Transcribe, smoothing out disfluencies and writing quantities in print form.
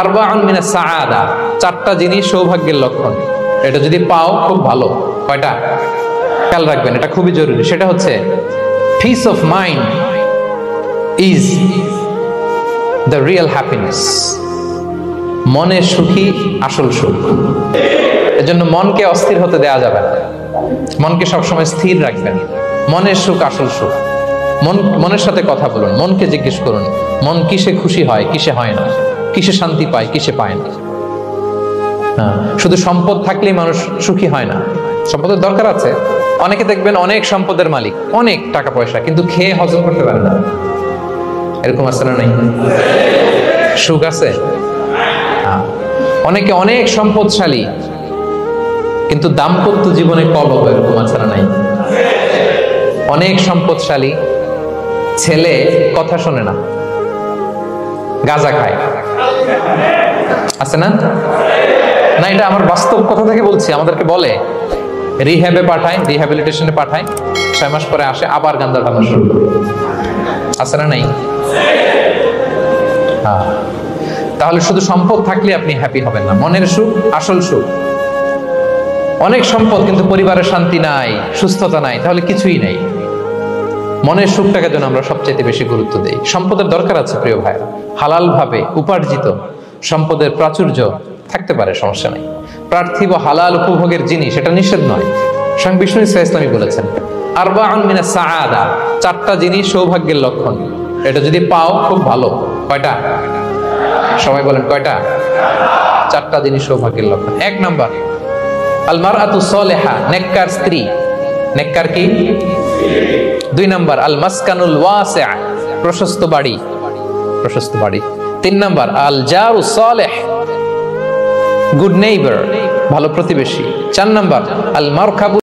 আরবাউন মিনাস সাআদা, চারটা জিনিস সৌভাগ্যের লক্ষণ। এটা যদি পাও খুব ভালো। কয়টা? খেয়াল রাখবেন, এটা খুবই জরুরি। সেটা হচ্ছে piece of mind is the real happiness. মনের সুখী আসল সুখ। এজন্য মনকে অস্থির হতে দেয়া যাবে না, মনকে সবসময় স্থির রাখবেন। মনের সুখ আসল সুখ। মনের সাথে কথা বলুন, মনকে জিজ্ঞেস করুন মন কিসে খুশি হয়, কিসে হয় না, কিসে শান্তি পায়, কিসে পায় না। শুধু সম্পদ থাকলেই মানুষ সুখী হয় না, সম্পদের দরকার আছে। অনেকে দেখবেন অনেক সম্পদের মালিক, অনেক টাকা পয়সা, কিন্তু খেয়ে হজম করতে পারে না। এরকম আছে না নাই? সুখ আছে? অনেকে অনেক সম্পদশালী, কিন্তু দাম্পত্য জীবনে কলহ। এরকম আছে না নাই? অনেক সম্পদশালী ছেলে কথা শোনে না, গাঁজা খায়। আছে না? না, এটা আমার বাস্তব কথা থেকে বলছি। আমাদেরকে বলে রিহ্যাবে পাঠায়, রিহ্যাবিলিটেশনে পাঠায়, 6 মাস পরে আসে আবার গাঁজা খাওয়া শুরু করে। আছে না নাই? তাহলে শুধু সম্পদ থাকলে আপনি হ্যাপি হবেন না। মনের সুখ আসল সুখ। অনেক সম্পদ কিন্তু পরিবারের শান্তি নাই, সুস্থতা নাই, তাহলে কিছুই নাই। মনের সুখটাকে যেন আমরা সবচেয়ে বেশি গুরুত্ব দেই। সম্পদের দরকার আছে প্রিয় ভাইরা, হালাল ভাবে উপার্জিত সম্পদের প্রাচুর্য থাকতে পারে, সমস্যা নাই। পার্থিব হালাল উপভোগের জিনিস, এটা নিষেধ নয়। স্বয়ং বিষ্ণু ইসলামী বলেছেন আরবাউন মিনাস সাআদা, চারটা জিনিস সৌভাগ্যের লক্ষণ। এটা যদি পাও খুব ভালো। কয়টা? সবাই বলেন কয়টা? চারটা জিনিস সৌভাগ্যের লক্ষণ। 1 নাম্বার আল মারআতু সালিহা, নেককার স্ত্রী। নেককার কি? 2 নাম্বার আল মাসকানুল ওয়াসিআ, প্রশস্ত বাড়ি, প্রশস্ত বাড়ি। 3 নাম্বার আল জারু সালিহ, গুড নেইবার, ভালো প্রতিবেশী। 4 নাম্বার আল মারকাবু